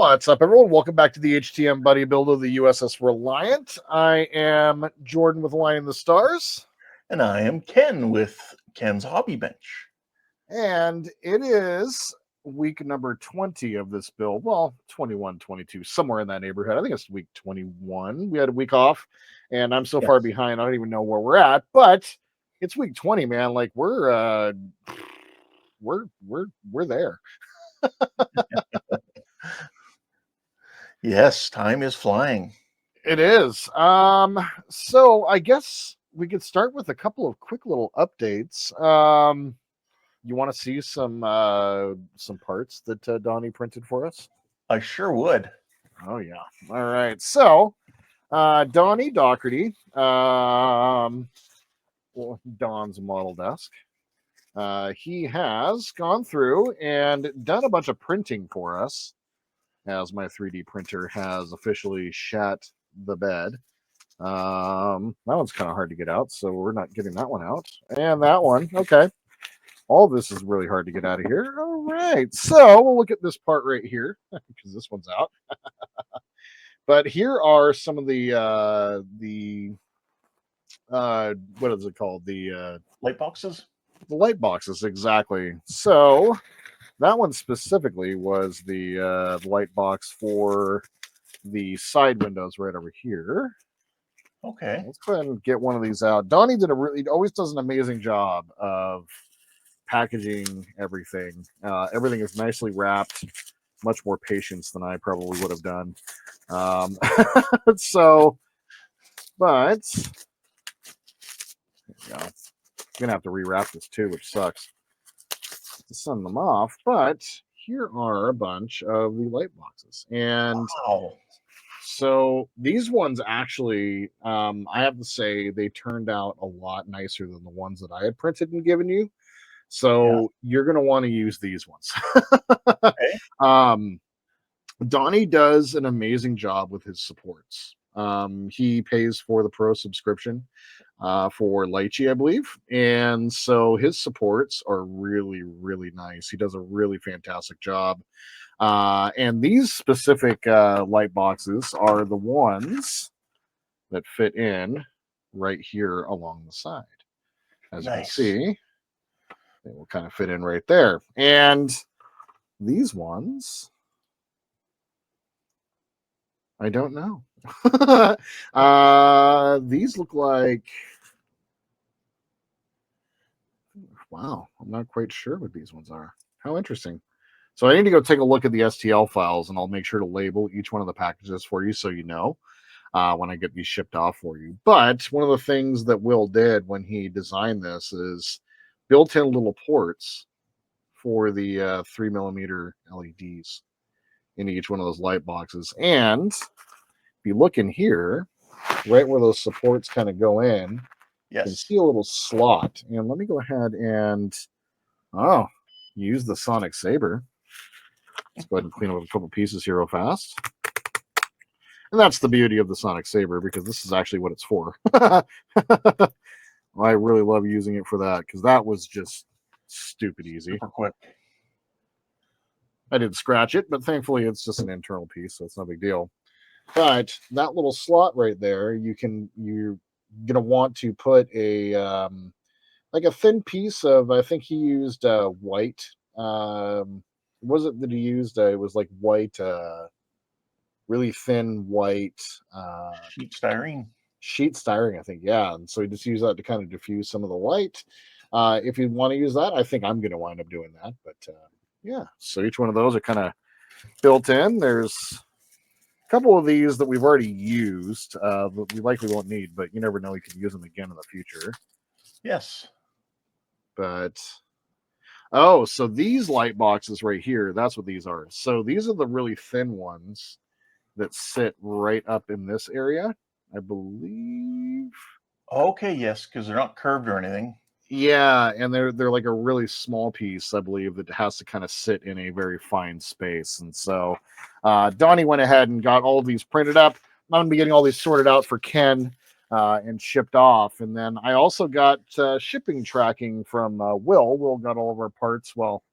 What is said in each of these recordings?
What's up, everyone? Welcome back to the HTM Buddy Build of the U.S.S. Reliant. I am Jordan with Line in the Stars. And I am Ken with Ken's Hobby Bench. And it is week number 20 of this build. Well, 21, 22, somewhere in that neighborhood. I think it's week 21. We had a week off, and I'm so far behind, I don't even know where we're at. But it's week 20, man. Like we're there. Yes, time is flying. It is. So I guess we could start with a couple of quick little updates. You want to see some parts that Donnie printed for us? I sure would. Oh yeah. All right. So Donnie Doherty, Don's model desk. He has gone through and done a bunch of printing for us, as my 3D printer has officially shat the bed. That one's kind of hard to get out, so we're not getting that one out. And that one, okay. All this is really hard to get out of here. All right, so we'll look at this part right here because this one's out. But here are some of the what is it called? The light boxes. The light boxes, exactly. So that one specifically was the light box for the side windows right over here. Okay. Let's go ahead and get one of these out. Donnie always does an amazing job of packaging everything. Everything is nicely wrapped. Much more patience than I probably would have done. So, but there you go. I'm gonna have to rewrap this too, which sucks to send them off. But here are a bunch of the light boxes, and wow. So these ones actually, I have to say, they turned out a lot nicer than the ones that I had printed and given you. So you're going to want to use these ones. Okay. Donnie does an amazing job with his supports. He pays for the pro subscription for Lychee, I believe. And so his supports are really, really nice. He does a really fantastic job. And these specific light boxes are the ones that fit in right here along the side. As you can see, they will kind of fit in right there. And these ones, I don't know. These look like, wow, I'm not quite sure what these ones are. How interesting. So I need to go take a look at the STL files, and I'll make sure to label each one of the packages for you so you know when I get these shipped off for you. But one of the things that Will did when he designed this is built in little ports for the 3mm LEDs in each one of those light boxes. And if you look in here, right where those supports kind of go in, you can see a little slot. And let me go ahead and, use the Sonic Saber. Let's go ahead and clean up a couple pieces here real fast. And that's the beauty of the Sonic Saber, because this is actually what it's for. I really love using it for that, because that was just stupid easy. Super quick. I did scratch it, but thankfully it's just an internal piece, so it's no big deal. But that little slot right there, you're gonna want to put a like a thin piece of, I think he used white. Was it that he used? It was like white, really thin white sheet styrene. Sheet styrene, I think, yeah. And so you just use that to kind of diffuse some of the light. If you want to use that, I think I'm going to wind up doing that. But yeah, so each one of those are kind of built in. There's a couple of these that we've already used that we likely won't need, but you never know, we could use them again in the future. Yes. But oh, so these light boxes right here, that's what these are. So these are the really thin ones that sit right up in this area, I believe. Okay, yes, because they're not curved or anything. Yeah, and they're like a really small piece, I believe, that has to kind of sit in a very fine space. And so Donnie went ahead and got all of these printed up. I'm going to be getting all these sorted out for Ken and shipped off. And then I also got shipping tracking from Will. Will got all of our parts. Well,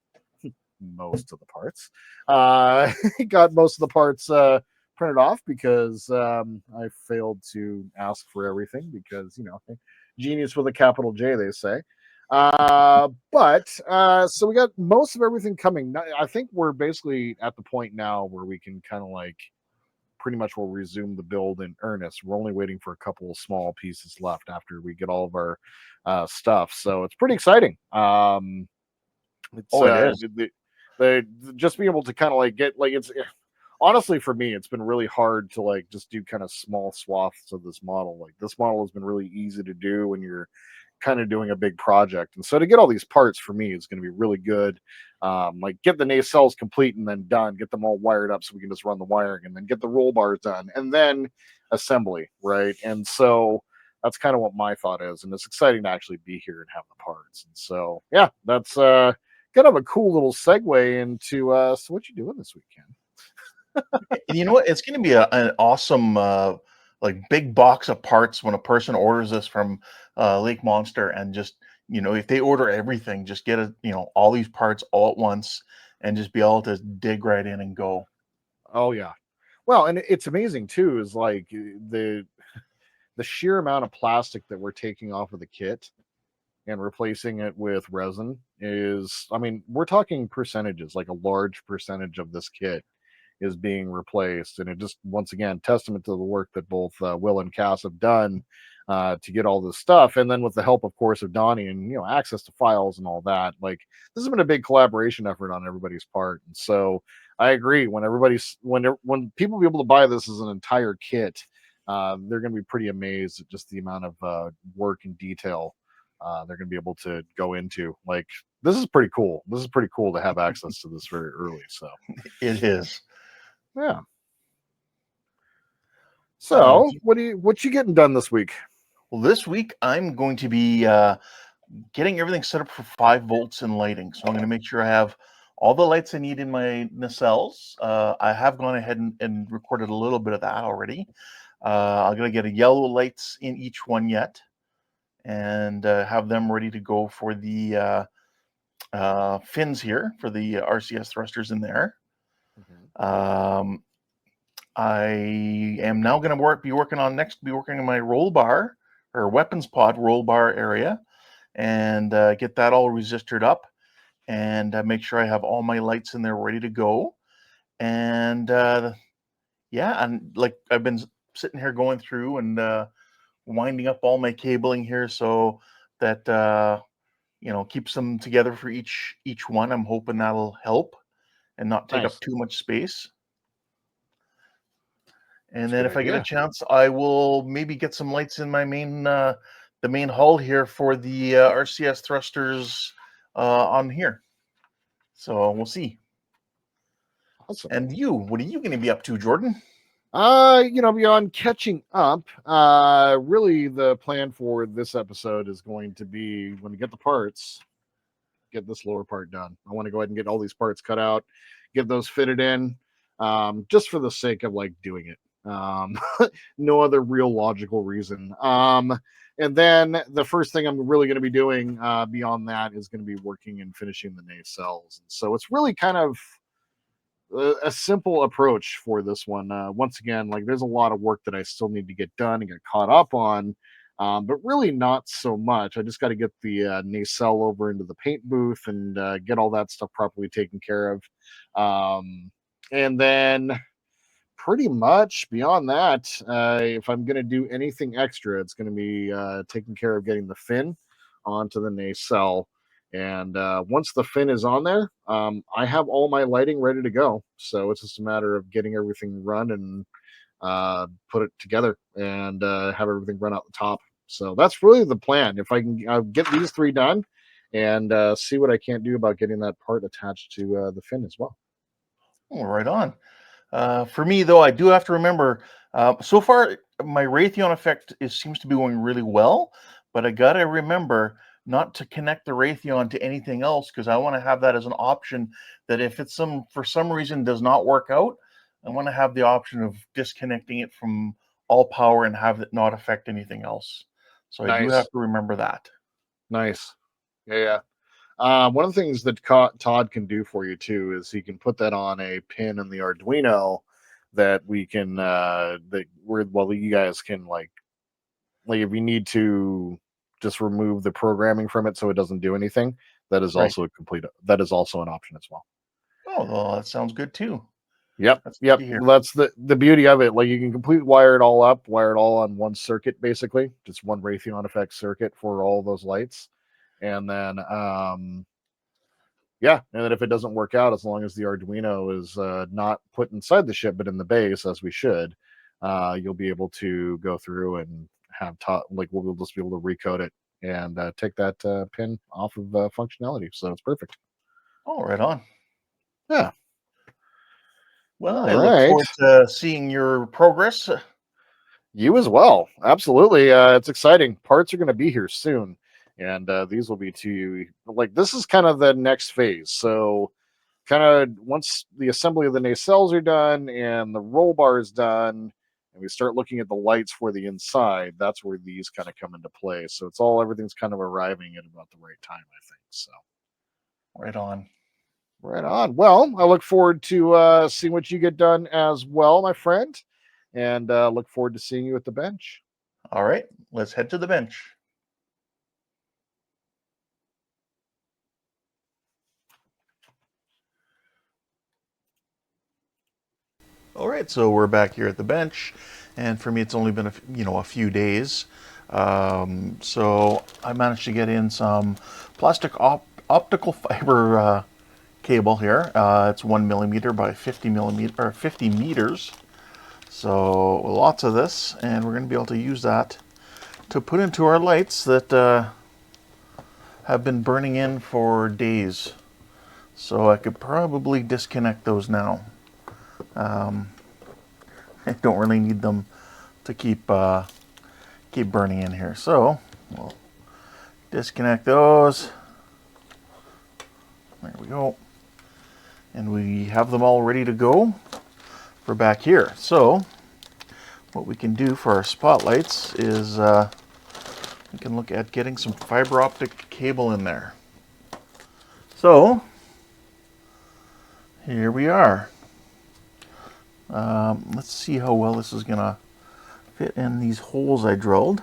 most of the parts. Got most of the parts printed off because I failed to ask for everything because, genius with a capital J, they say. But so we got most of everything coming. I think we're basically at the point now where we can kind of like pretty much will resume the build in earnest. We're only waiting for a couple of small pieces left after we get all of our stuff. So it's pretty exciting. It's Oh, it is. just being able to kind of like get like it's honestly for me it's been really hard to like just do kind of small swaths of this model. Like this model has been really easy to do when you're kind of doing a big project, and so to get all these parts for me is going to be really good. Like get the nacelles complete and then done, get them all wired up so we can just run the wiring, and then get the roll bars done, and then assembly, right? And so that's kind of what my thought is, and it's exciting to actually be here and have the parts. And so yeah, that's kind of a cool little segue into so what you doing this weekend? And you know what? It's going to be an awesome, like big box of parts when a person orders this from Lake Monster, and just if they order everything, just get all these parts all at once, and just be able to dig right in and go. Oh yeah, well, and it's amazing too. Is like the sheer amount of plastic that we're taking off of the kit and replacing it with resin is, I mean, we're talking percentages, like a large percentage of this kit is being replaced. And it just, once again, testament to the work that both Will and Cass have done to get all this stuff. And then with the help, of course, of Donnie and, access to files and all that, like this has been a big collaboration effort on everybody's part. And so I agree when when people be able to buy this as an entire kit, they're going to be pretty amazed at just the amount of work and detail they're going to be able to go into. Like, this is pretty cool. This is pretty cool to have access to this very early. So, It is. yeah. Uh, So, what you getting done this week? well, this week I'm going to be getting everything set up for 5 volts in lighting. So I'm going to make sure I have all the lights I need in my nacelles. I have gone ahead and recorded a little bit of that already. I'm going to get a yellow lights in each one yet, and have them ready to go for the fins here for the RCS thrusters in there. Mhm. Um, I am now going to be working on my roll bar or weapons pod roll bar area, and get that all resistored up, and make sure I have all my lights in there ready to go. And yeah, and like I've been sitting here going through and winding up all my cabling here so that keeps them together for each one. I'm hoping that'll help and not take up Nice. too much space. And That's a then good if I get a idea. chance, I will maybe get some lights in my main the main hull here for the RCS thrusters on here. So we'll see. Awesome. And what are you going to be up to, Jordan? Beyond catching up, really the plan for this episode is going to be when we get the parts, get this lower part done. I want to go ahead and get all these parts cut out, get those fitted in, just for the sake of like doing it. No other real logical reason. And then the first thing I'm really going to be doing beyond that is going to be working and finishing the nacelles. And so it's really kind of a simple approach for this one. Once again, like there's a lot of work that I still need to get done and get caught up on, but really not so much. I just got to get the nacelle over into the paint booth and get all that stuff properly taken care of. And then pretty much beyond that, if I'm going to do anything extra, it's going to be taking care of getting the fin onto the nacelle. And once the fin is on there, I have all my lighting ready to go. So it's just a matter of getting everything run and put it together and have everything run out the top. So that's really the plan. If I can get these three done and see what I can't do about getting that part attached to the fin as well. Oh, right on. For me, though, I do have to remember. So far, my Raytheon effect seems to be going really well, but I gotta remember not to connect the Raytheon to anything else, because I want to have that as an option. That if it's for some reason does not work out, I want to have the option of disconnecting it from all power and have it not affect anything else. So I do have Nice. to remember that. Nice. Yeah, yeah. One of the things that Todd can do for you too is he can put that on a pin in the Arduino that we can that we're well you guys can like if you need to just remove the programming from it so it doesn't do anything, Right. that is also an option as well. Oh, well, that sounds good too. Yep, That's good yep. to hear. That's the beauty of it. Like you can complete wire it all up, wire it all on one circuit, basically, just one Raytheon effect circuit for all those lights, and then yeah, and then if it doesn't work out, as long as the Arduino is not put inside the chip but in the base as we should, you'll be able to go through and have like we'll just be able to recode it and take that pin off of functionality. So it's perfect. Oh, right on. Yeah. Well, All I look right. forward to seeing your progress. You as well. Absolutely. It's exciting. Parts are going to be here soon. And these will be to you. Like, this is kind of the next phase. So, kind of once the assembly of the nacelles are done and the roll bar is done, and we start looking at the lights for the inside, that's where these kind of come into play. So, everything's kind of arriving at about the right time, I think. So, Right on. right on. Well, I look forward to seeing what you get done as well, my friend. And look forward to seeing you at the bench. All right, let's head to the bench. All right, so we're back here at the bench, and for me, it's only been a few days. So I managed to get in some plastic optical fiber cable here. It's 1 millimeter by 50 meters. So lots of this, and we're going to be able to use that to put into our lights that have been burning in for days. So I could probably disconnect those now. I don't really need them to keep burning in here. So we'll disconnect those. There we go. And we have them all ready to go for back here. So what we can do for our spotlights is we can look at getting some fiber optic cable in there. So here we are. Let's see how well this is gonna fit in these holes I drilled.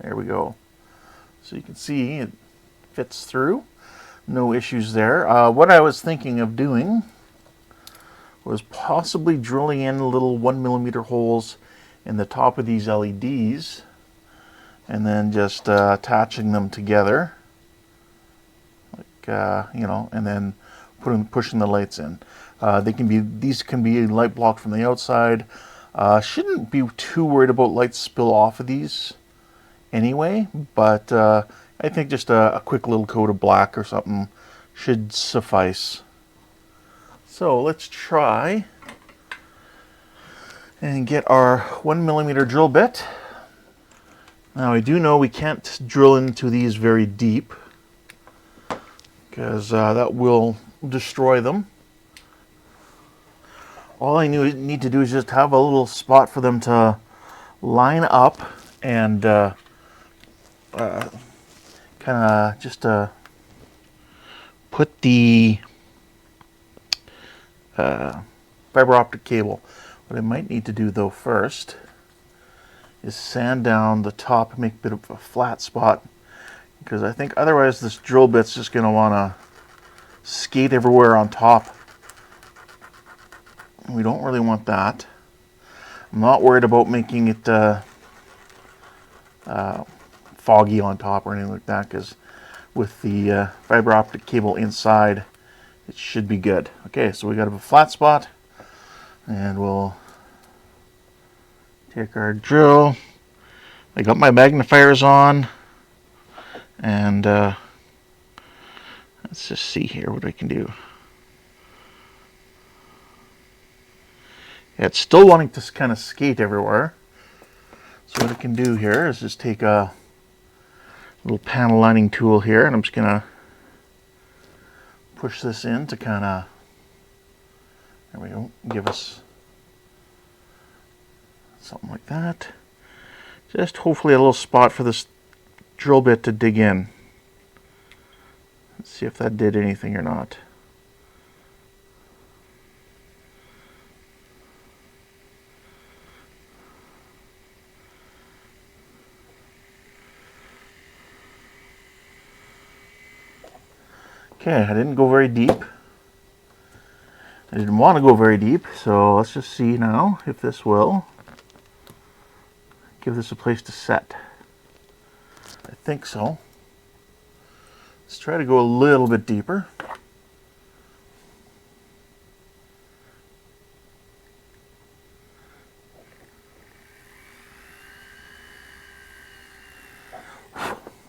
There we go. So you can see it fits through. No issues there. What I was thinking of doing was possibly drilling in little 1 millimeter holes in the top of these LEDs and then just attaching them together, like and then pushing the lights in. These can be light blocked from the outside. Shouldn't be too worried about lights spill off of these anyway, but I think just a quick little coat of black or something should suffice. So let's try and get our 1 millimeter drill bit. Now I do know we can't drill into these very deep because that will destroy them. All I need to do is just have a little spot for them to line up and kind of just put the fiber optic cable. What I might need to do though first is sand down the top, make a bit of a flat spot, because I think otherwise this drill bit's just going to want to skate everywhere on top. We don't really want that. I'm not worried about making it foggy on top or anything like that, because with the fiber optic cable inside, it should be good. Okay, so we got a flat spot, and we'll take our drill. I got my magnifiers on, and let's just see here what I can do. Yeah, it's still wanting to kind of skate everywhere. So what I can do here is just take a little panel lining tool here, and I'm just gonna push this in to kind of, there we go, give us something like that. Just hopefully a little spot for this drill bit to dig in. Let's see if that did anything or not. Okay, I didn't go very deep. I didn't want to go very deep, so let's just see now if this will give this a place to set. I think so. Let's try to go a little bit deeper.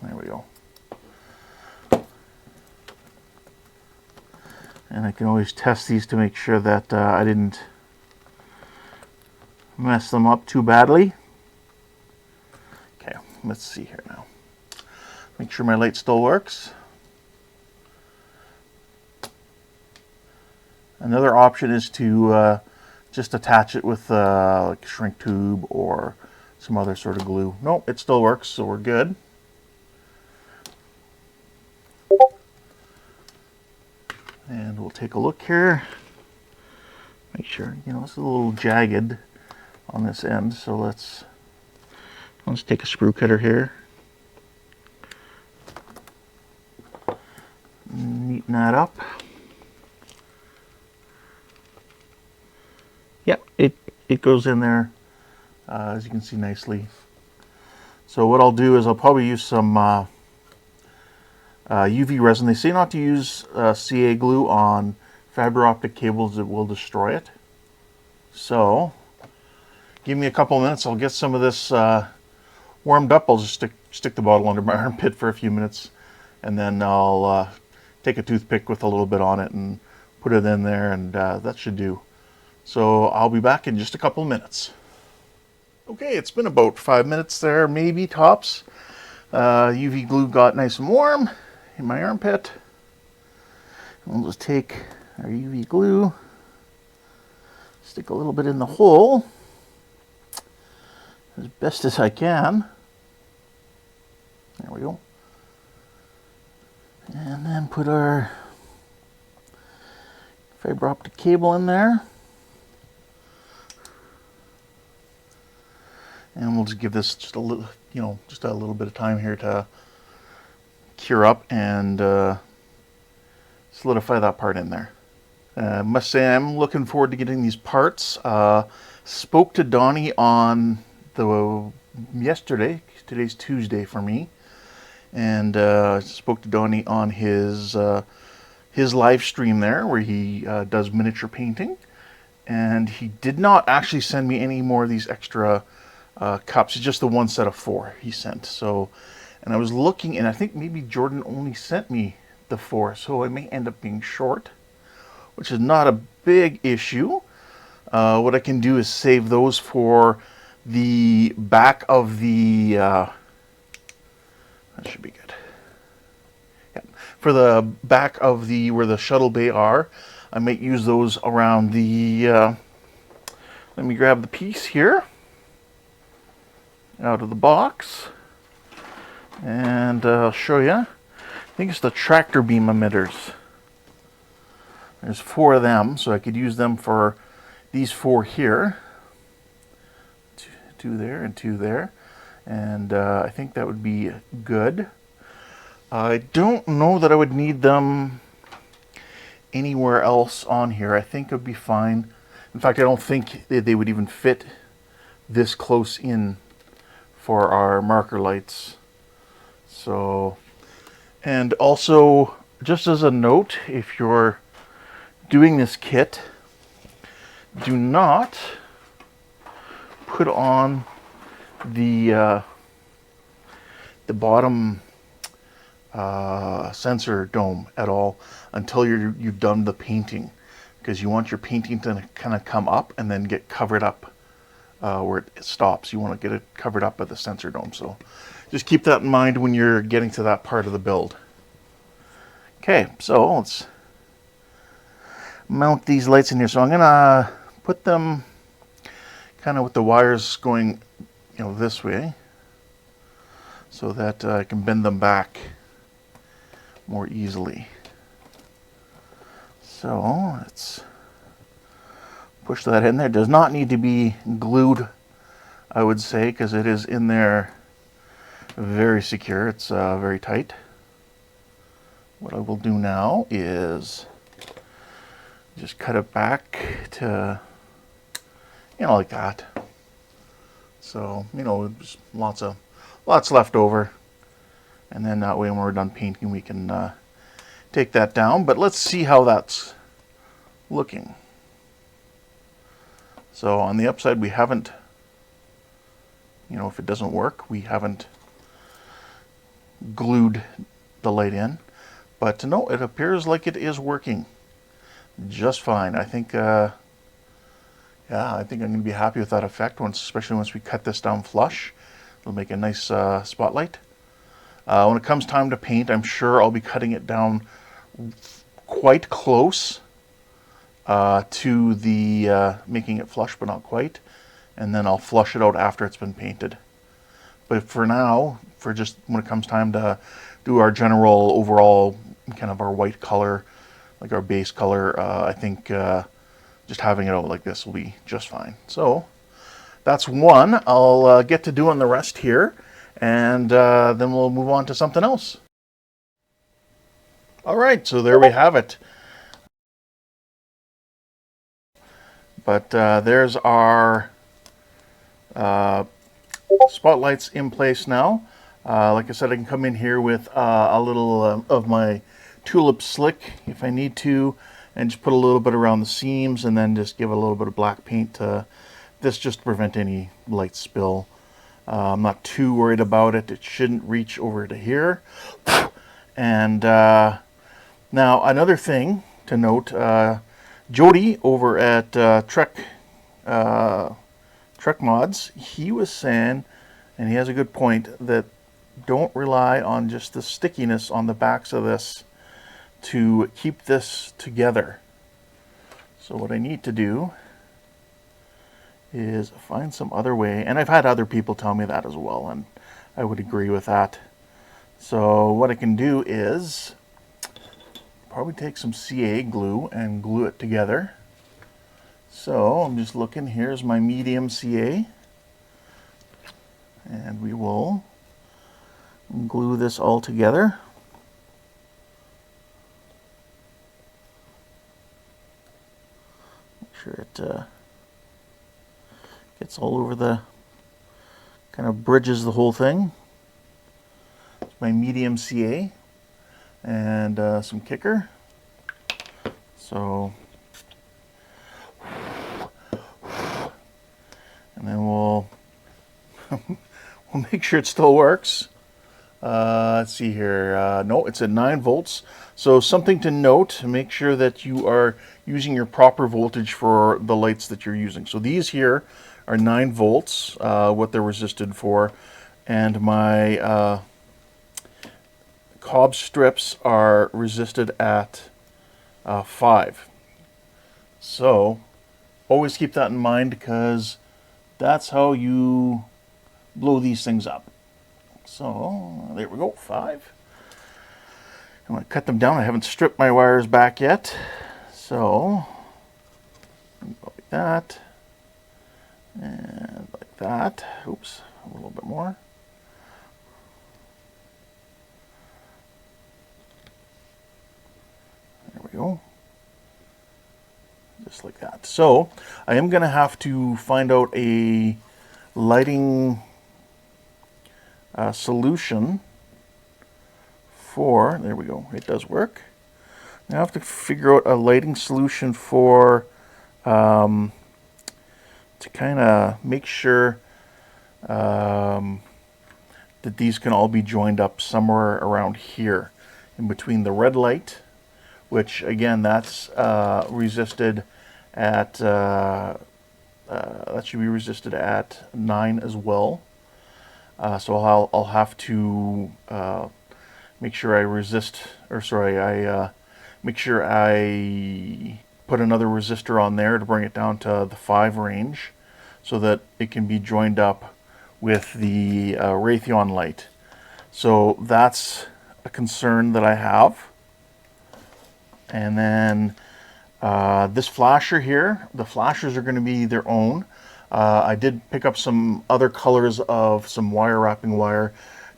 There we go. And I can always test these to make sure that I didn't mess them up too badly. Okay, let's see here now. Make sure my light still works. Another option is to just attach it with like a shrink tube or some other sort of glue. Nope, it still works, so we're good. And we'll take a look here. Make sure, you know, it's a little jagged on this end, so let's take a screw cutter here. Neaten that up. Yep, it goes in there, as you can see nicely. So what I'll do is I'll probably use some UV resin. They say not to use CA glue on fiber optic cables, it will destroy it. So give me a couple minutes, I'll get some of this warmed up. I'll just stick the bottle under my armpit for a few minutes, and then I'll take a toothpick with a little bit on it and put it in there, and that should do. So I'll be back in just a couple minutes. Okay, it's been about 5 minutes there, maybe tops. UV glue got nice and warm in my armpit. We'll just take our UV glue, stick a little bit in the hole as best as I can. There we go. And then put our fiber optic cable in there. And we'll just give this just a little, you know, just a little bit of time here to cure up and solidify that part in there. Must say I'm looking forward to getting these parts. Spoke to Donnie on yesterday. Today's Tuesday for me, and spoke to Donnie on his live stream there where he does miniature painting, and he did not actually send me any more of these extra cups. It's just the one set of 4 he sent. So, and I was looking, and I think maybe Jordan only sent me the 4, so it may end up being short, which is not a big issue. What I can do is save those for the back of the that should be good. Yeah. For the back of the where the shuttle bay are, I might use those around the let me grab the piece here out of the box, and I'll show you. I think it's the tractor beam emitters. There's 4 of them, so I could use them for these 4 here. 2 there and 2 there, and I think that would be good. I don't know that I would need them anywhere else on here. I think it would be fine. In fact, I don't think they would even fit this close in for our marker lights. So, and also, just as a note, if you're doing this kit, do not put on the bottom sensor dome at all until you've done the painting, because you want your painting to kind of come up and then get covered up where it stops. You want to get it covered up by the sensor dome. So just keep that in mind when you're getting to that part of the build. Okay, so let's mount these lights in here. So I'm gonna put them kind of with the wires going, you know, this way. so that I can bend them back more easily. So let's push that in there. It does not need to be glued, I would say, because it is in there very secure. It's very tight. What I will do now is just cut it back to, like that. So, just lots left over. And then that way when we're done painting, we can take that down. But let's see how that's looking. So on the upside, we haven't, if it doesn't work, we haven't glued the light in. But no, it appears like it is working just fine. I think, yeah, I think I'm going to be happy with that effect, especially once we cut this down flush. It'll make a nice spotlight. When it comes time to paint, I'm sure I'll be cutting it down quite close to the making it flush, but not quite. And then I'll flush it out after it's been painted. But for now, for just when it comes time to do our general overall kind of our white color, like our base color, I think just having it out like this will be just fine. So that's one. I'll get to doing the rest here, and then we'll move on to something else. All right, so there we have it. But there's our spotlights in place now. Like I said, I can come in here with a little of my tulip slick if I need to, and just put a little bit around the seams, and then just give a little bit of black paint to this just to prevent any light spill. I'm not too worried about it. It shouldn't reach over to here. And now another thing to note, Jody over at Trek Mods, he was saying, and he has a good point, that don't rely on just the stickiness on the backs of this to keep this together. So what I need to do is find some other way, and I've had other people tell me that as well, and I would agree with that. So what I can do is probably take some CA glue and glue it together. So I'm just looking, here's my medium CA, and we will glue this all together. Make sure it gets all over the, kind of bridges the whole thing. It's my medium CA and some kicker. So, and then we'll we'll make sure it still works. Let's see here. No, it's at 9 volts. So something to note, make sure that you are using your proper voltage for the lights that you're using. So these here are 9 volts, what they're resisted for. And my cob strips are resisted at 5. So always keep that in mind, because that's how you blow these things up. So there we go, 5. I'm going to cut them down. I haven't stripped my wires back yet. So go like that, and like that. Oops, a little bit more. There we go. Just like that. So I am going to have to find out a lighting solution for, there we go, it does work. Now I have to figure out a lighting solution for, to kind of make sure that these can all be joined up somewhere around here, in between the red light, which again, that's resisted at, that should be resisted at 9 as well. So I'll have to make sure I make sure I put another resistor on there to bring it down to the 5 range, so that it can be joined up with the Raytheon light. So that's a concern that I have. And then this flasher here, the flashers are going to be their own. I did pick up some other colors of some wire wrapping wire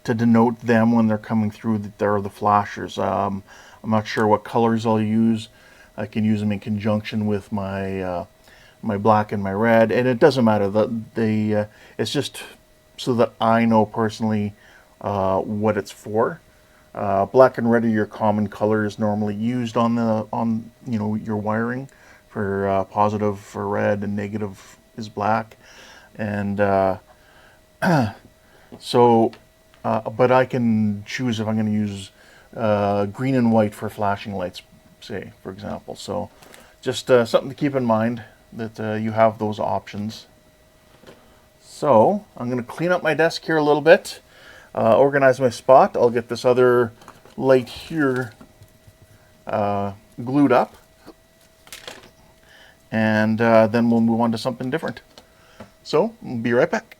to denote them when they're coming through that they're the flashers. I'm not sure what colors I'll use. I can use them in conjunction with my my black and my red, and it doesn't matter. It's just so that I know personally what it's for. Black and red are your common colors normally used on your wiring. For positive for red and negative is black, and but I can choose if I'm going to use green and white for flashing lights, say for example. So just something to keep in mind that you have those options. So I'm going to clean up my desk here a little bit. Organize my spot. I'll get this other light here glued up, and then we'll move on to something different. So we'll be right back.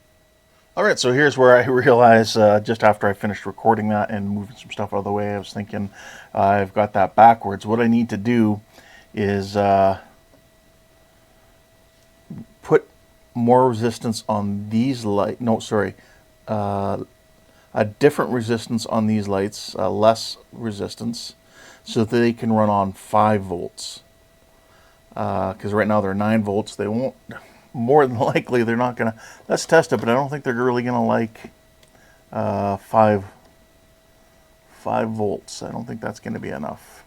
All right, so here's where I realized just after I finished recording that and moving some stuff out of the way, I was thinking I've got that backwards. What I need to do is put more resistance on these lights. No, sorry. A different resistance on these lights, less resistance, so that they can run on 5 volts. Because right now they're 9 volts. They won't, more than likely, they're not going to, let's test it, but I don't think they're really going to like 5 volts. I don't think that's going to be enough.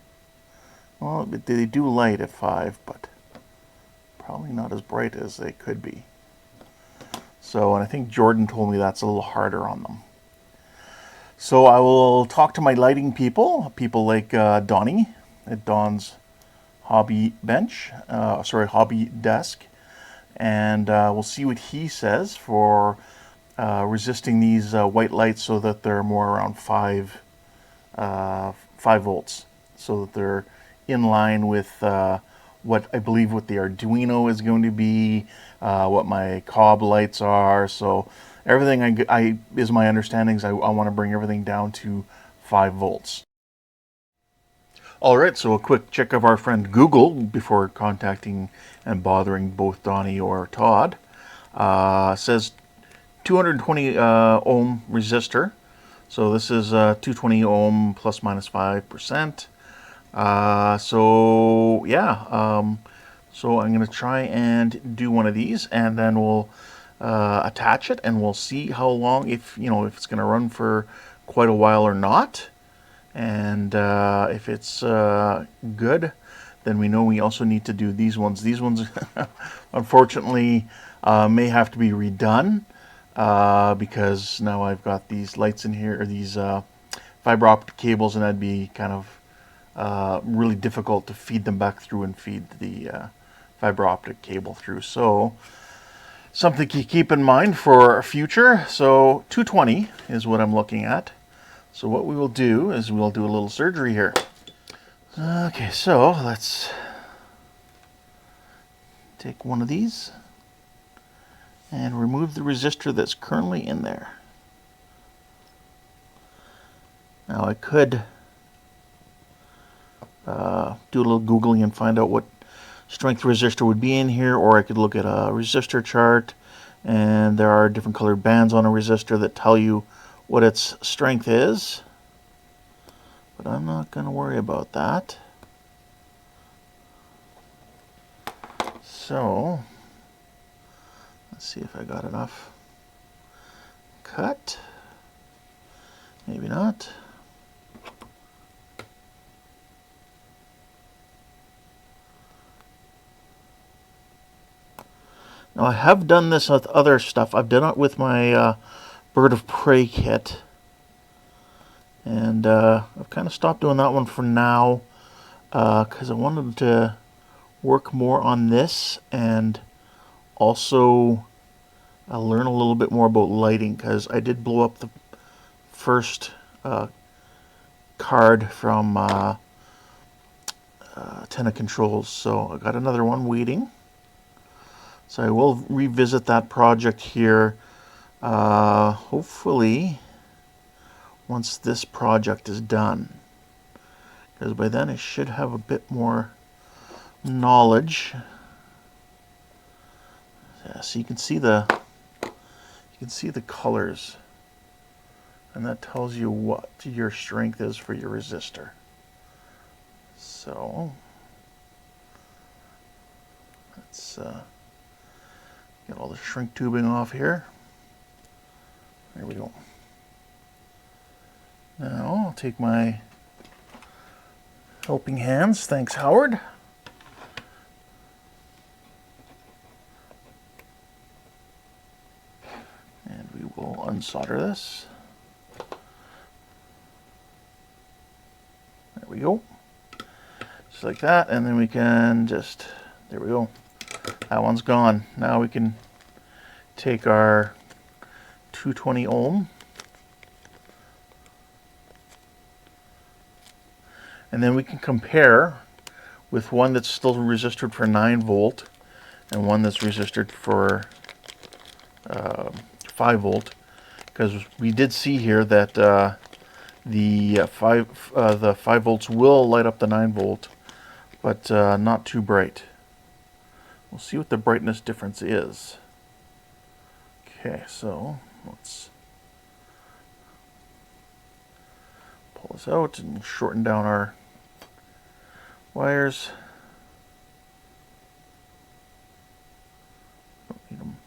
Well, they do light at 5, but probably not as bright as they could be. So, and I think Jordan told me that's a little harder on them. So I will talk to my lighting people like Donnie at Don's Hobby Bench, Hobby Desk, and we'll see what he says for resisting these white lights so that they're more around 5 volts, so that they're in line with what I believe what the Arduino is going to be, what my cob lights are. So everything I is my understanding is I want to bring everything down to 5 volts. All right, so a quick check of our friend Google before contacting and bothering both Donnie or Todd. Says 220 ohm resistor. So this is 220 ohm plus minus 5%. So yeah, so I'm going to try and do one of these, and then we'll attach it, and we'll see how long, if it's going to run for quite a while or not. And if it's good, then we know we also need to do these ones. These ones, unfortunately, may have to be redone because now I've got these lights in here, or these fiber optic cables, and that'd be kind of really difficult to feed them back through and feed the fiber optic cable through. So something to keep in mind for future. So 220 is what I'm looking at. So what we will do is we'll do a little surgery here. Okay, so let's take one of these and remove the resistor that's currently in there. Now I could do a little Googling and find out what strength resistor would be in here, or I could look at a resistor chart, and there are different colored bands on a resistor that tell you what its strength is, but I'm not going to worry about that. So let's see if I got enough. Cut, maybe not. Now I have done this with other stuff. I've done it with my Bird of Prey kit, and I've kind of stopped doing that one for now because I wanted to work more on this and also learn a little bit more about lighting, because I did blow up the first card from Tenna Controls, so I got another one waiting. So I will revisit that project here hopefully once this project is done, because by then I should have a bit more knowledge. Yeah, so you can see the colors, and that tells you what your strength is for your resistor. So let's get all the shrink tubing off here. There we go. Now I'll take my helping hands. Thanks, Howard. And we will unsolder this. There we go. Just like that, and then we can just, there we go. That one's gone. Now we can take our 220 ohm and then we can compare with one that's still resisted for 9 volt and one that's resisted for 5 volt, because we did see here that the 5 volts will light up the 9 volt, but not too bright. We'll see what the brightness difference is. Okay, so let's pull this out and shorten down our wires. Don't need them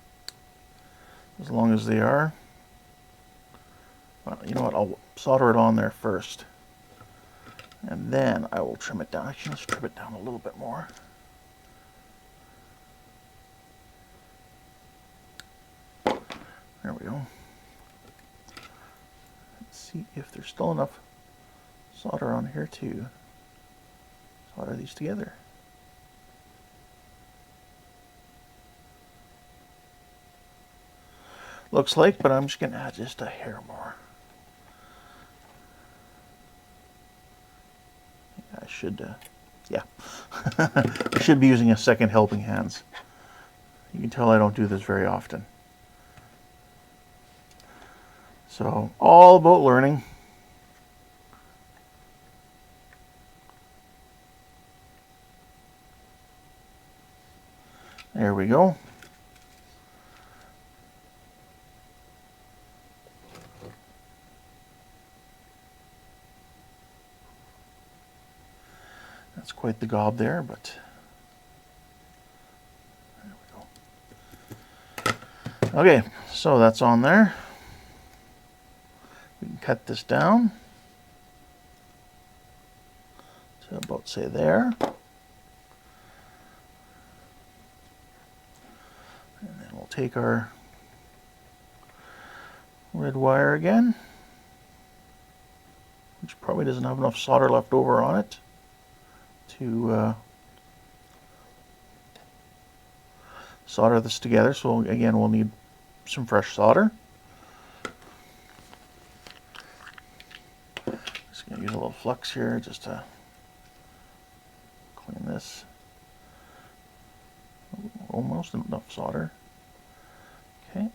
as long as they are. Well, you know what, I'll solder it on there first, and then I will trim it down. Actually, let's trim it down a little bit more. There we go. Let's see if there's still enough solder on here to solder these together. Looks like, but I'm just going to add just a hair more. I should, yeah. I should be using a second helping hands. You can tell I don't do this very often. So, all about learning. There we go. That's quite the gob there, but there we go. Okay, so that's on there. We can cut this down to about, say, there. And then we'll take our red wire again, which probably doesn't have enough solder left over on it to solder this together. So again, we'll need some fresh solder. Just going to use a little flux here just to clean this. Almost enough solder. Okay.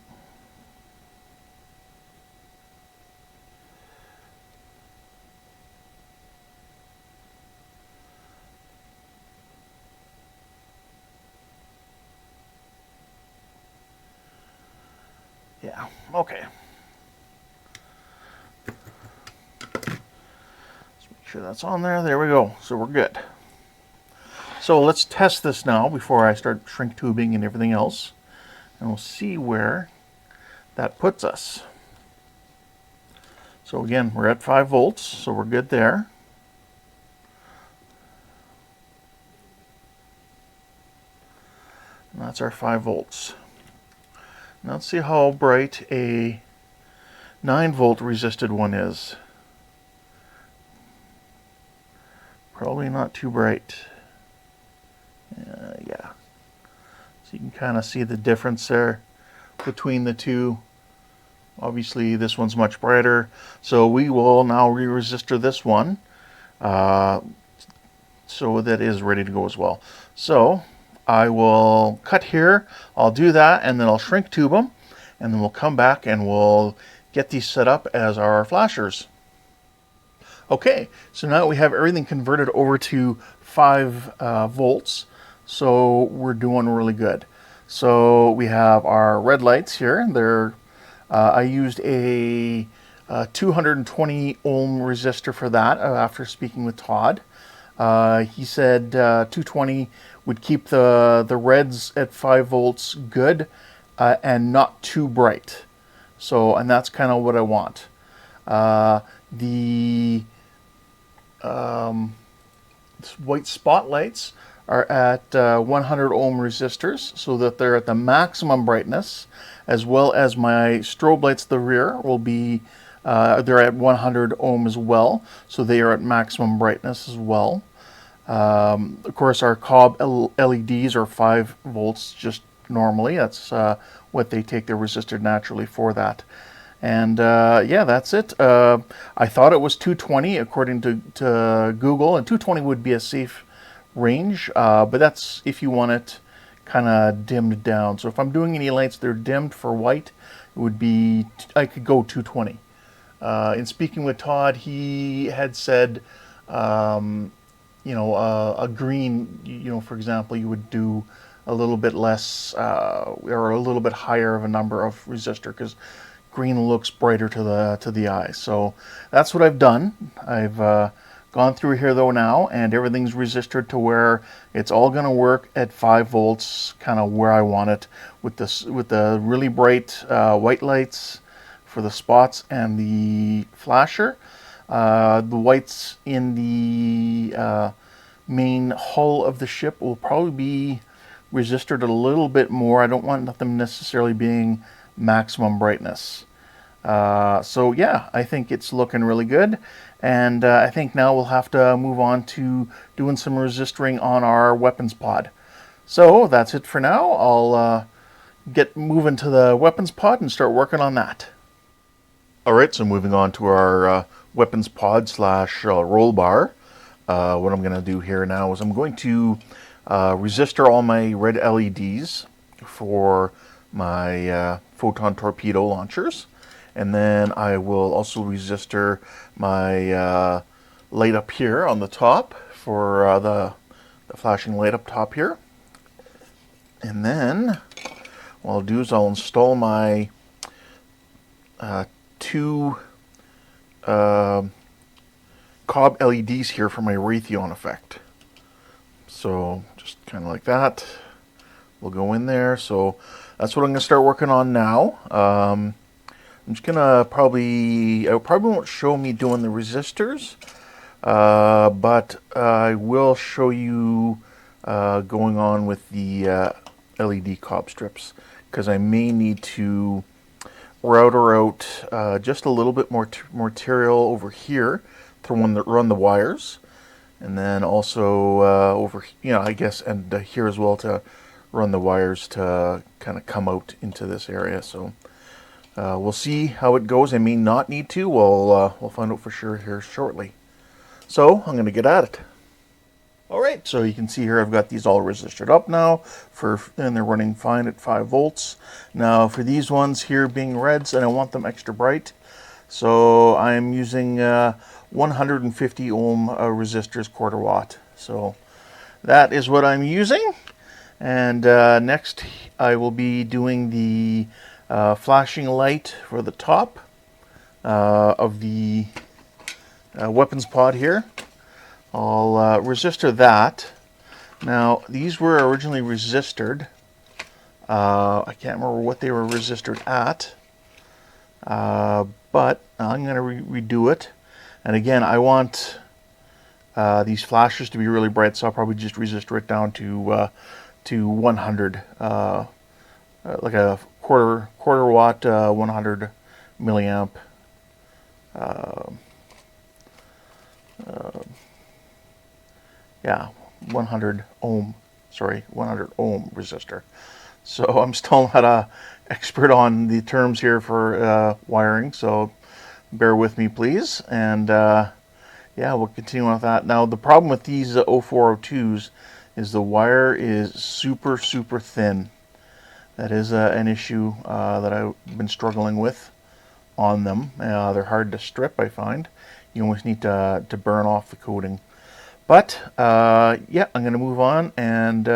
Yeah, okay. Let's make sure that's on there. There we go. So we're good. So let's test this now before I start shrink tubing and everything else. And we'll see where that puts us. So again, we're at 5 volts, so we're good there. And that's our 5 volts. Now let's see how bright a 9 volt resisted one is. Probably not too bright. Yeah. So you can kind of see the difference there between the two. Obviously this one's much brighter. So we will now re-resistor this one. So that is ready to go as well. So I will cut here, I'll do that, and then I'll shrink tube them, and then we'll come back and we'll get these set up as our flashers. Okay, so now we have everything converted over to 5 volts, so we're doing really good. So we have our red lights here. I used a 220 ohm resistor for that after speaking with Todd. He said 220 would keep the reds at 5 volts good and not too bright. So, and that's kind of what I want. The white spotlights are at 100 ohm resistors, so that they're at the maximum brightness, as well as my strobe lights at the rear will be they're at 100 ohm as well, so they are at maximum brightness as well. Of course, our cob LEDs are 5 volts just normally. That's what they take the resistor naturally for that. And yeah, that's it. I thought it was 220 according to Google, and 220 would be a safe range, but that's if you want it kind of dimmed down. So if I'm doing any lights that are dimmed for white, it would be, I could go 220. In speaking with Todd, he had said, a green, for example, you would do a little bit less or a little bit higher of a number of resistor, because green looks brighter to the eye. So that's what I've done. I've gone through here though now, and everything's resisted to where it's all going to work at 5 volts, kind of where I want it, with the really bright white lights for the spots and the flasher. The whites in the main hull of the ship will probably be resisted a little bit more. I don't want them necessarily being maximum brightness. So yeah, I think it's looking really good, and I think now we'll have to move on to doing some resistering on our weapons pod. So that's it for now. I'll get moving to the weapons pod and start working on that. Alright, so moving on to our weapons pod slash roll bar. What I'm going to do here now is I'm going to resistor all my red LEDs for my photon torpedo launchers, and then I will also resistor my light up here on the top for the flashing light up top here. And then what I'll do is I'll install my two cob LEDs here for my Raytheon effect. So just kind of like that. We'll go in there. So that's what I'm going to start working on now. I'm just going to it probably won't show me doing the resistors, but I will show you going on with the LED cob strips, because I may need to router out just a little bit more material over here to run the wires, and then also over, I guess, and here as well to run the wires to kind of come out into this area. So we'll see how it goes. I may not need to. We'll find out for sure here shortly. So I'm going to get at it. Alright, so you can see here I've got these all resisted up now, and they're running fine at 5 volts. Now for these ones here being reds, and I want them extra bright, so I'm using 150 ohm resistors, quarter watt. So that is what I'm using. And next I will be doing the flashing light for the top of the weapons pod here. I'll resistor that. Now these were originally resistored. I can't remember what they were resistored at, but I'm going to redo it. And again, I want these flashes to be really bright, so I'll probably just resistor it down to 100, like a quarter watt, 100 milliamp. Yeah, 100 ohm resistor. So I'm still not an expert on the terms here for wiring, so bear with me please. And yeah, we'll continue on with that. Now the problem with these 0402s is the wire is super thin. That is an issue that I've been struggling with. on them. They're hard to strip, I find. You always need to burn off the coating. But yeah, I'm going to move on and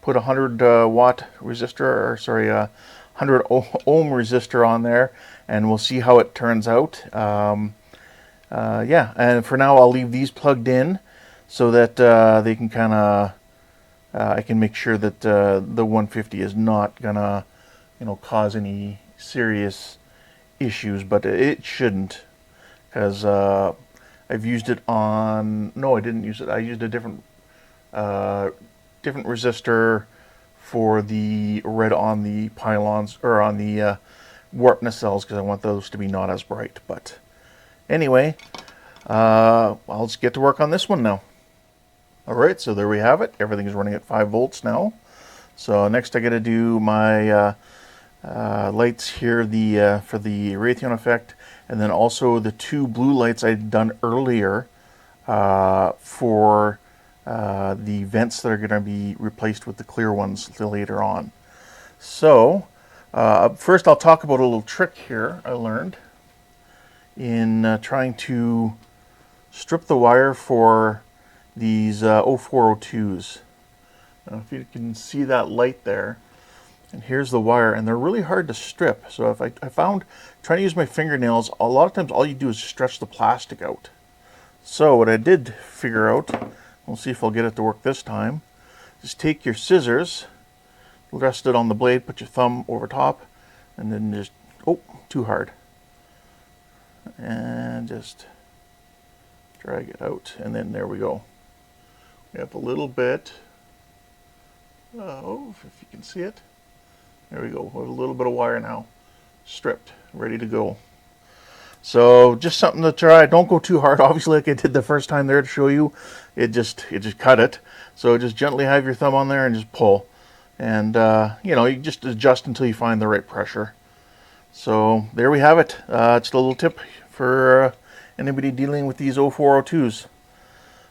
put a 100 watt resistor, or sorry, 100 ohm resistor on there, and we'll see how it turns out. Yeah, and for now I'll leave these plugged in so that they can kind of, I can make sure that the 150 is not gonna, cause any serious issues, but it shouldn't, because I've used it on, no, I didn't use it. I used a different resistor for the red on the pylons, or on the warp nacelles, because I want those to be not as bright. But anyway, I'll just get to work on this one now. Alright, so there we have it. Everything's running at 5 volts now. So next I got to do my lights here, for the Raytheon effect, and then also the 2 blue lights I'd done earlier for the vents that are going to be replaced with the clear ones later on. So first I'll talk about a little trick here I learned in trying to strip the wire for these 0402s. If you can see that light there, and here's the wire, and they're really hard to strip. So if I found trying to use my fingernails, a lot of times all you do is stretch the plastic out. So what I did figure out, we'll see if I'll get it to work this time, just take your scissors, rest it on the blade, put your thumb over top, and then just, oh, too hard, and just drag it out, and then there we go. We have a little bit, oh, if you can see it, there we go. We have a little bit of wire now, stripped, ready to go. So just something to try. Don't go too hard, obviously, like I did the first time there to show you. It just cut it. So just gently have your thumb on there and just pull. And, you just adjust until you find the right pressure. So there we have it. It's a little tip for anybody dealing with these 0402s.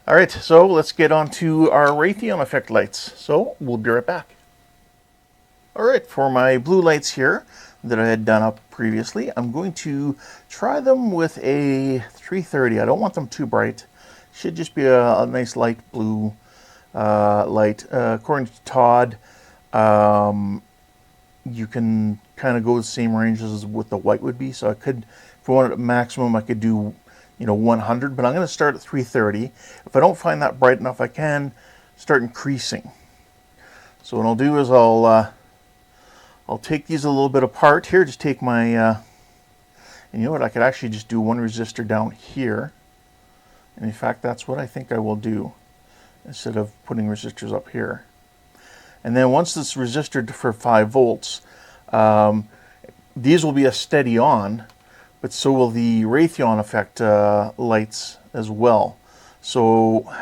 All right, so let's get on to our Raytheon effect lights. So we'll be right back. All right, for my blue lights here that I had done up previously, I'm going to try them with a 330. I don't want them too bright. Should just be a nice light blue light. According to Todd, you can kind of go the same range as what the white would be. So I could, if I wanted a maximum, I could do 100, but I'm going to start at 330. If I don't find that bright enough, I can start increasing. So what I'll do is I'll take these a little bit apart here. Just take my, and you know what, I could actually just do one resistor down here. And in fact, that's what I think I will do, instead of putting resistors up here. And then once this resistor for 5 volts, these will be a steady on, but so will the Raytheon effect lights as well. So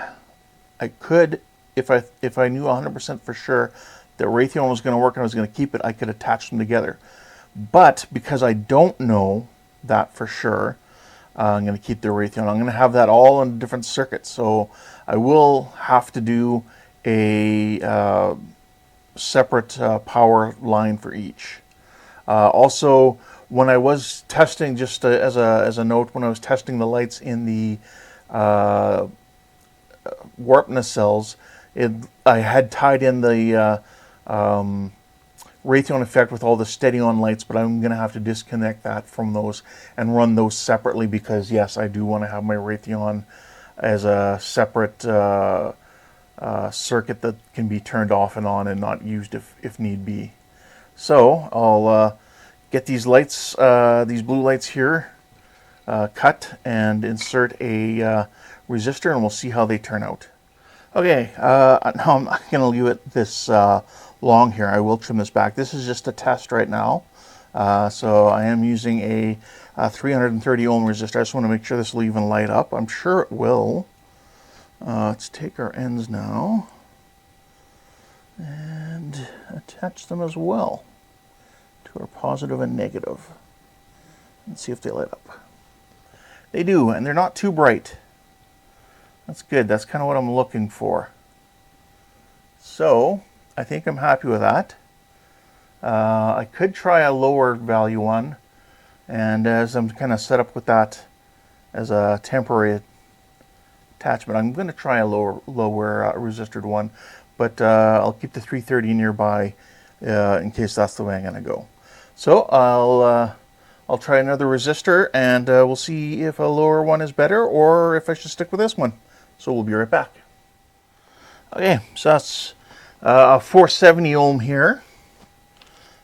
I could, if I knew 100% for sure that Raytheon was going to work and I was going to keep it, I could attach them together. But because I don't know that for sure, I'm going to keep the Raytheon. I'm going to have that all in different circuits. So I will have to do a separate power line for each. Also, when I was testing, just as a note, when I was testing the lights in the warp nacelles, I had tied in the Raytheon effect with all the steady-on lights, but I'm going to have to disconnect that from those and run those separately, because yes, I do want to have my Raytheon as a separate circuit that can be turned off and on and not used if need be. So I'll get these lights, these blue lights here, cut and insert a resistor, and we'll see how they turn out. Okay, now I'm not going to leave it this long here. I will trim this back. This is just a test right now. So I am using a 330 ohm resistor. I just want to make sure this will even light up. I'm sure it will. Let's take our ends now and attach them as well to our positive and negative. Let's see if they light up. They do, and they're not too bright. That's good. That's kind of what I'm looking for. So I think I'm happy with that. I could try a lower value one And as I'm kind of set up with that as a temporary attachment, I'm going to try a lower resistor one, but I'll keep the 330 nearby in case that's the way I'm going to go. So I'll try another resistor, and we'll see if a lower one is better or if I should stick with this one. So we'll be right back. Okay, so that's a 470 ohm here,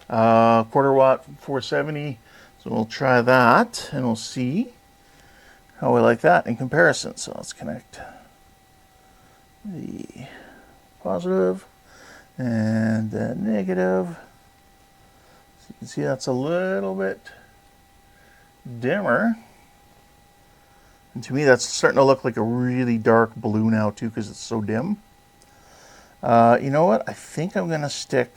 quarter watt 470. So we'll try that and we'll see how we like that in comparison. So let's connect the positive and the negative. So you can see that's a little bit dimmer. And to me, that's starting to look like a really dark blue now too, because it's so dim. You know what? I think I'm going to stick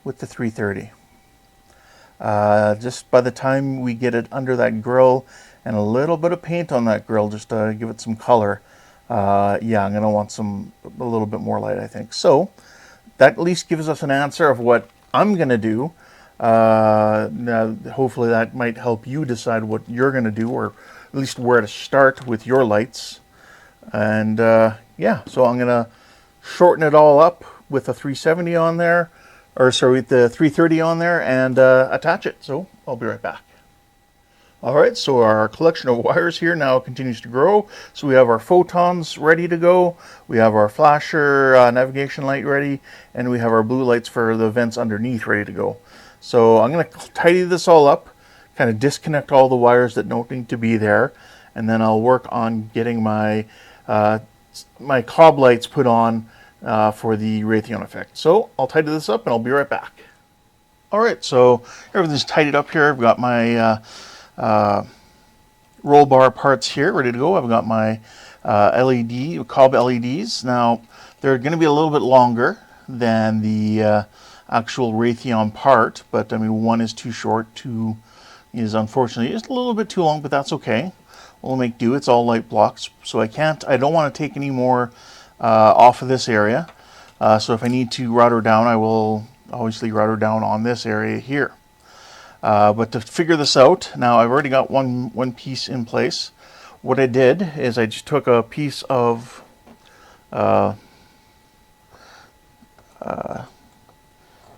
with the 330. Just by the time we get it under that grill and a little bit of paint on that grill, just to give it some color, yeah, I'm going to want a little bit more light, I think. So that at least gives us an answer of what I'm going to do. Now, hopefully that might help you decide what you're going to do, or at least where to start with your lights. And yeah, so I'm going to shorten it all up with a 370 on there, or sorry, with the 330 on there, and attach it. So I'll be right back. All right, so our collection of wires here now continues to grow. So we have our photons ready to go. We have our flasher navigation light ready, and we have our blue lights for the vents underneath ready to go. So I'm going to tidy this all up, kind of disconnect all the wires that don't need to be there, and then I'll work on getting my my cob lights put on for the Raytheon effect. So I'll tidy this up and I'll be right back. All right, so everything's tidied up here. I've got my roll bar parts here ready to go. I've got my LED, cob LEDs. Now, they're going to be a little bit longer than the actual Raytheon part, but I mean, one is too short, two is unfortunately just a little bit too long, but that's okay. We'll make do. It's all light blocks, so I don't want to take any more off of this area. So if I need to router down, I will obviously router down on this area here. But to figure this out, now I've already got one piece in place. What I did is I just took a piece of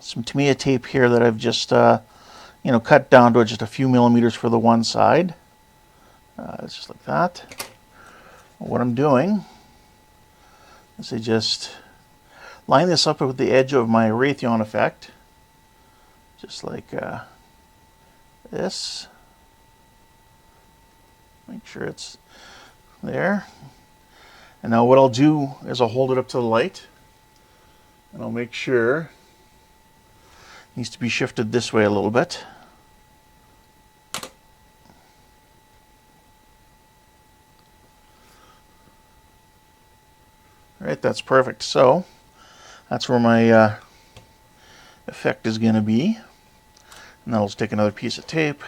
some Tamiya tape here that I've just cut down to just a few millimeters for the one side. It's just like that. What I'm doing is I just line this up with the edge of my Raytheon effect, just like this. Make sure it's there. And now what I'll do is I'll hold it up to the light, and I'll make sure it needs to be shifted this way a little bit. All right, that's perfect. So that's where my effect is going to be. And then I'll just take another piece of tape.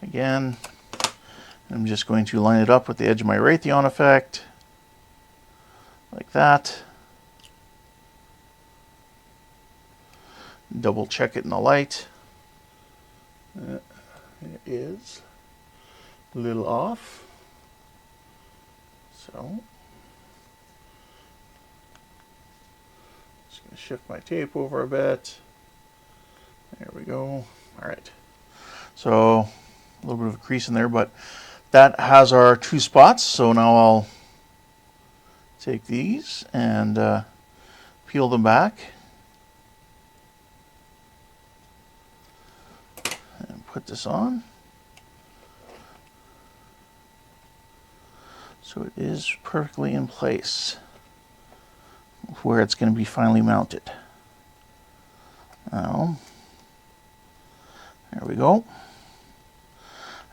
Again, I'm just going to line it up with the edge of my Raytheon effect, like that. Double check it in the light. It is a little off. So just going to shift my tape over a bit. There we go. All right. So a little bit of a crease in there, but that has our two spots. So now I'll take these and peel them back and put this on. So it is perfectly in place where it's going to be finally mounted. Now, there we go.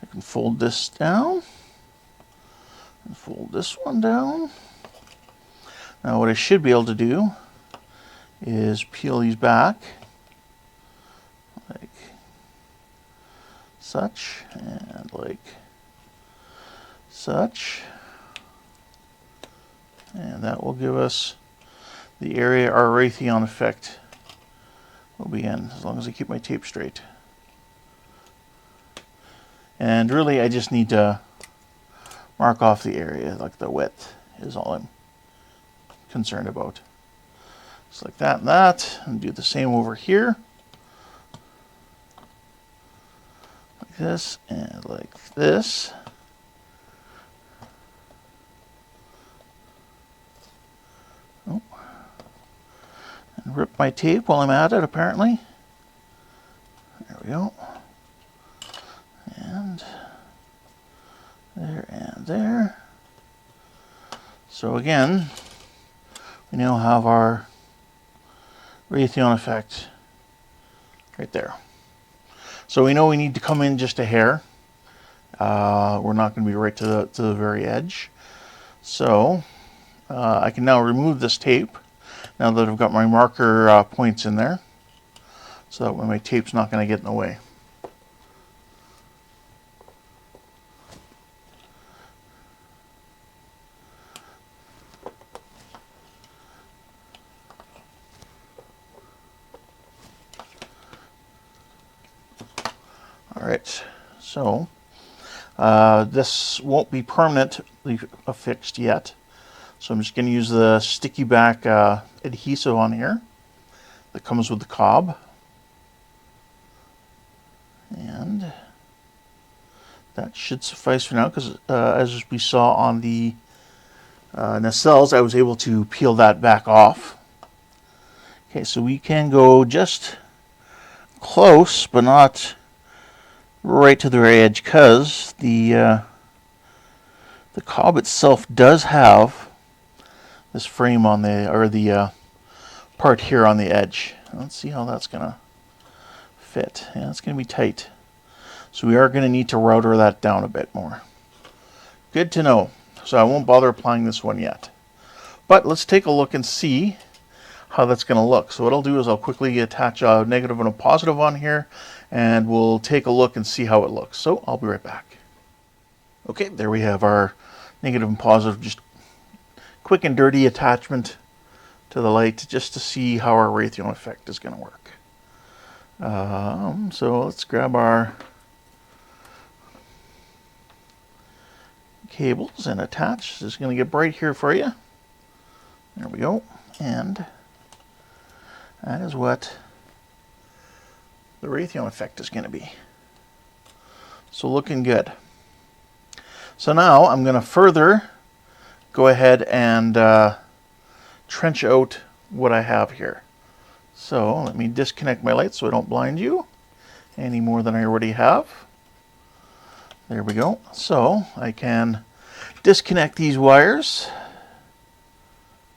I can fold this down and fold this one down. Now what I should be able to do is peel these back like such and like such. And that will give us the area our Raytheon effect will be in, as long as I keep my tape straight. And really I just need to mark off the area, like the width is all I'm concerned about. Just like that and that, and do the same over here. Like this and like this. Oh. And rip my tape while I'm at it, apparently. There we go. And there and there. So again, we now have our Raytheon effect right there. So we know we need to come in just a hair. We're not going to be right to the very edge. So I can now remove this tape now that I've got my marker points in there, so that way my tape's not going to get in the way. Alright, so this won't be permanently affixed yet, so I'm just going to use the sticky back adhesive on here that comes with the cob, and that should suffice for now, because as we saw on the nacelles, I was able to peel that back off. Okay, so we can go just close, but not right to the very edge, because the cob itself does have this frame on the part here on the edge. Let's see how that's gonna fit. Yeah, it's gonna be tight, so we are gonna need to router that down a bit more. Good to know. So I won't bother applying this one yet, but let's take a look and see how that's going to look. So what I'll do is I'll quickly attach a negative and a positive on here, and we'll take a look and see how it looks. So I'll be right back. Okay, there we have our negative and positive, just quick and dirty attachment to the light, just to see how our Raytheon effect is going to work. So let's grab our cables and attach. This is going to get bright here for you. There we go. And that is what the Raytheon effect is going to be. So looking good. So now I'm going to further go ahead and trench out what I have here. So let me disconnect my light so I don't blind you any more than I already have. There we go. So I can disconnect these wires,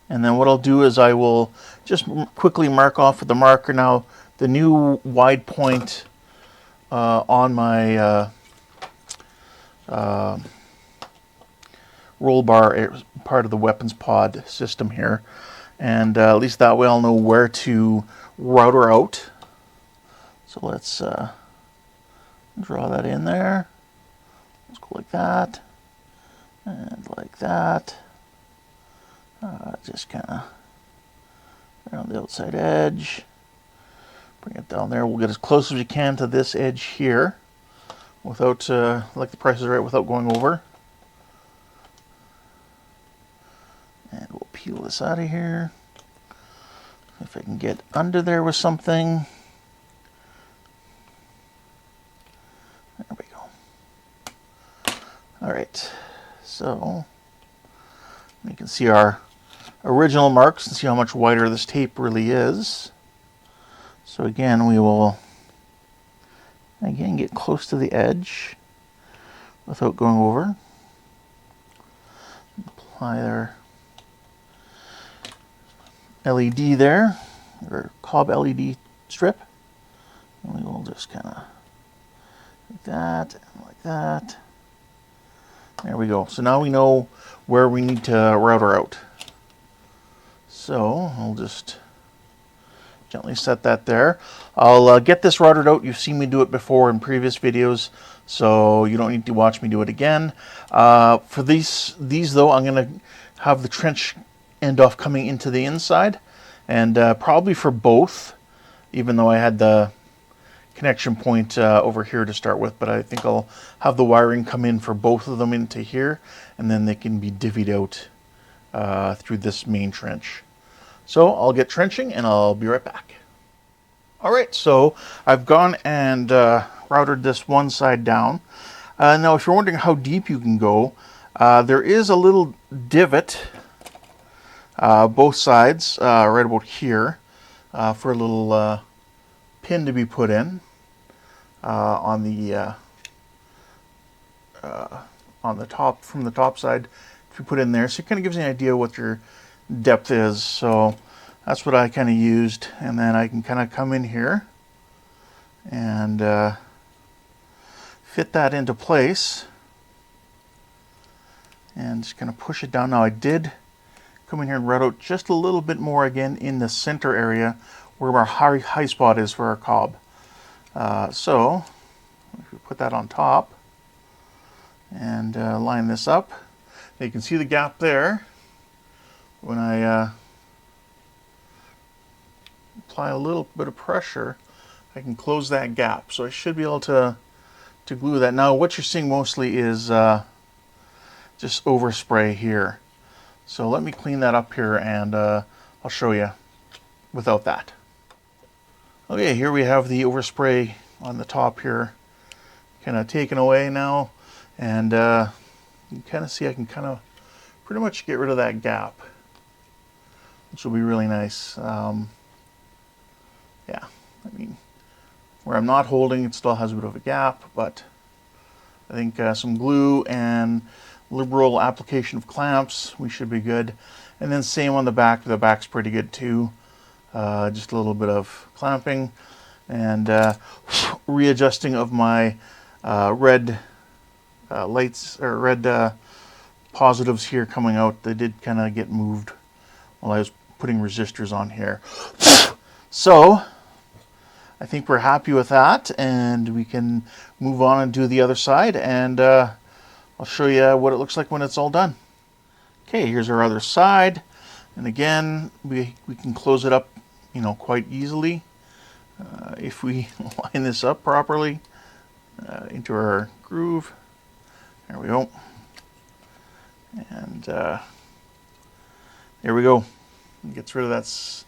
and then what I'll do is I will just quickly mark off with the marker now the new wide point on my roll bar part of the weapons pod system here, and at least that way I'll know where to router out. So let's draw that in there. Let's go like that and like that. Just kind of around the outside edge. Bring it down there. We'll get as close as we can to this edge here without, like the Price is Right, without going over. And we'll peel this out of here. If I can get under there with something. There we go. Alright, so you can see our original marks and see how much wider this tape really is. So again, we will get close to the edge without going over. Apply our LED there, or cob LED strip. And we will just kind of like that and like that. There we go. So now we know where we need to router out. So I'll just gently set that there. I'll get this routed out. You've seen me do it before in previous videos, so you don't need to watch me do it again. For these though, I'm going to have the trench end off coming into the inside, and probably for both, even though I had the connection point over here to start with, but I think I'll have the wiring come in for both of them into here, and then they can be divvied out through this main trench. So I'll get trenching and I'll be right back. All right, so I've gone and routed this one side down. Now, if you're wondering how deep you can go, there is a little divot both sides, right about here, for a little pin to be put in on the top, from the top side. If you put in there, so it kind of gives you an idea what your depth is. So that's what I kind of used, and then I can kind of come in here and fit that into place and just kind of push it down. Now I did come in here and route out just a little bit more again in the center area where our high spot is for our cob. So if we put that on top and line this up, you can see the gap there. When I apply a little bit of pressure, I can close that gap. So I should be able to glue that. Now what you're seeing mostly is just overspray here. So let me clean that up here and I'll show you without that. Okay, here we have the overspray on the top here kind of taken away now, and you can kind of see I can kind of pretty much get rid of that gap, which will be really nice. Yeah, I mean, where I'm not holding, it still has a bit of a gap, but I think some glue and liberal application of clamps, we should be good. And then same on the back. The back's pretty good too. Just a little bit of clamping and readjusting of my red lights, or red positives here coming out. They did kind of get moved while I was putting resistors on here. So I think we're happy with that, and we can move on and do the other side, and I'll show you what it looks like when it's all done. Okay, here's our other side, and again we can close it up, you know, quite easily if we line this up properly into our groove. There we go, and there we go. It gets rid of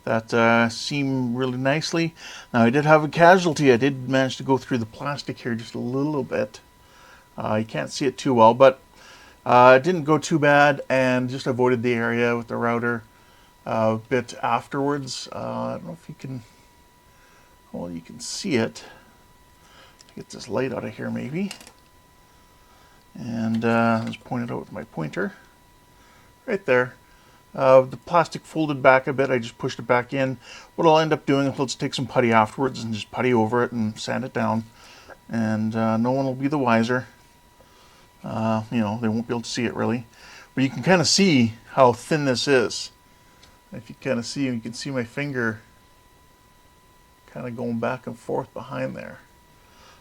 that seam really nicely. Now I did have a casualty. I did manage to go through the plastic here just a little bit. You can't see it too well, but it didn't go too bad, and just avoided the area with the router a bit afterwards. I don't know if you can, well, you can see it. Get this light out of here maybe. And just point it out with my pointer. Right there. The plastic folded back a bit. I just pushed it back in. What I'll end up doing is let's take some putty afterwards and just putty over it and sand it down. And no one will be the wiser. You know, they won't be able to see it really. But you can kind of see how thin this is. If you kind of see, you can see my finger kind of going back and forth behind there.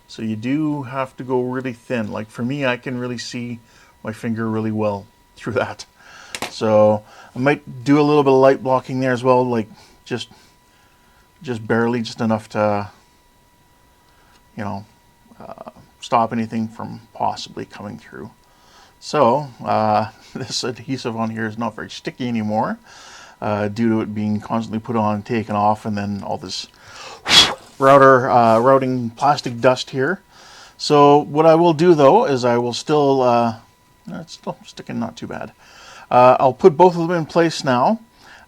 So you do have to go really thin. Like for me, I can really see my finger really well through that. So I might do a little bit of light blocking there as well, like just barely, just enough to, you know, stop anything from possibly coming through. So this adhesive on here is not very sticky anymore due to it being constantly put on and taken off, and then all this routing plastic dust here. So what I will do though is I will still, it's still sticking not too bad. I'll put both of them in place now.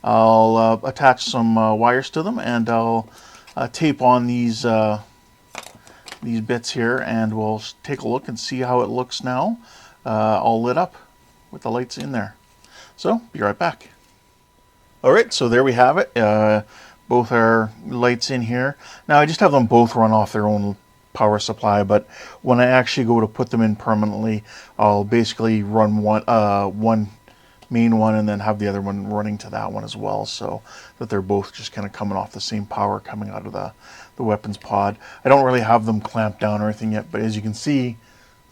I'll attach some wires to them, and I'll tape on these bits here, and we'll take a look and see how it looks now, all lit up with the lights in there. So be right back. All right, so there we have it. Both our lights in here. Now I just have them both run off their own power supply, but when I actually go to put them in permanently, I'll basically run one main one and then have the other one running to that one as well, so that they're both just kind of coming off the same power coming out of the weapons pod. I don't really have them clamped down or anything yet, but as you can see,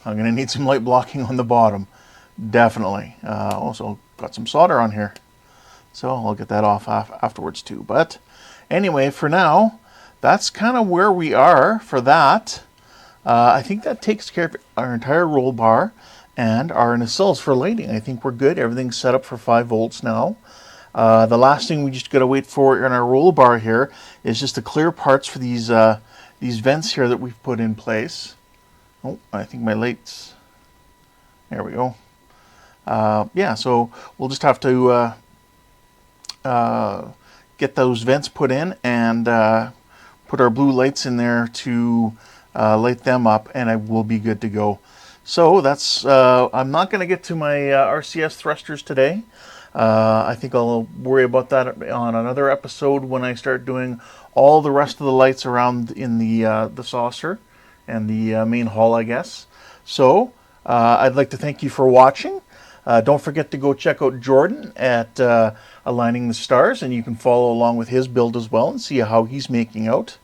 I'm going to need some light blocking on the bottom, definitely. Also got some solder on here, so I'll get that off afterwards too. But anyway, for now, that's kind of where we are for that. I think that takes care of our entire roll bar and our nacelles for lighting. I think we're good. Everything's set up for 5 volts now. The last thing we just got to wait for in our roll bar here is just the clear parts for these vents here that we've put in place. Oh, I think my lights. There we go. Yeah, so we'll just have to get those vents put in and put our blue lights in there to light them up, and I will be good to go. So that's, I'm not going to get to my RCS thrusters today. I think I'll worry about that on another episode when I start doing all the rest of the lights around in the saucer and the main hall, I guess. So I'd like to thank you for watching. Don't forget to go check out Jordan at Aligning the Stars, and you can follow along with his build as well and see how he's making out.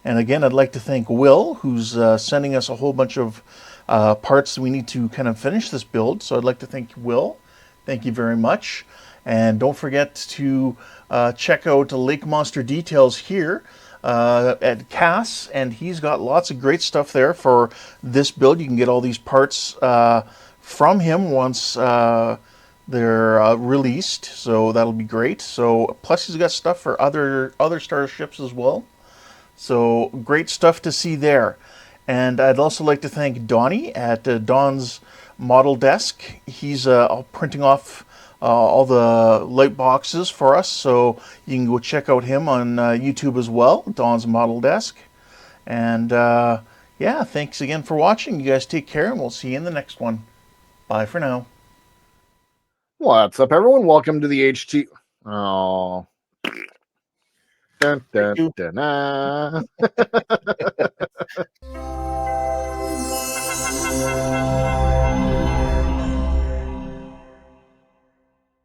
And again, I'd like to thank Will, who's sending us a whole bunch of parts that we need to kind of finish this build. So I'd like to thank Will. Thank you very much. And don't forget to check out Lake Monster Details here at Cass, and he's got lots of great stuff there for this build. You can get all these parts from him once they're released, so that'll be great. So plus he's got stuff for other starships as well. So great stuff to see there. And I'd also like to thank Donnie at Don's Model Desk. He's printing off all the light boxes for us, so you can go check out him on YouTube as well, Don's Model Desk. And yeah, thanks again for watching. You guys take care, and we'll see you in the next one. Bye for now. What's up, everyone? Welcome to the HT. Oh. Dun, dun, dun, dun.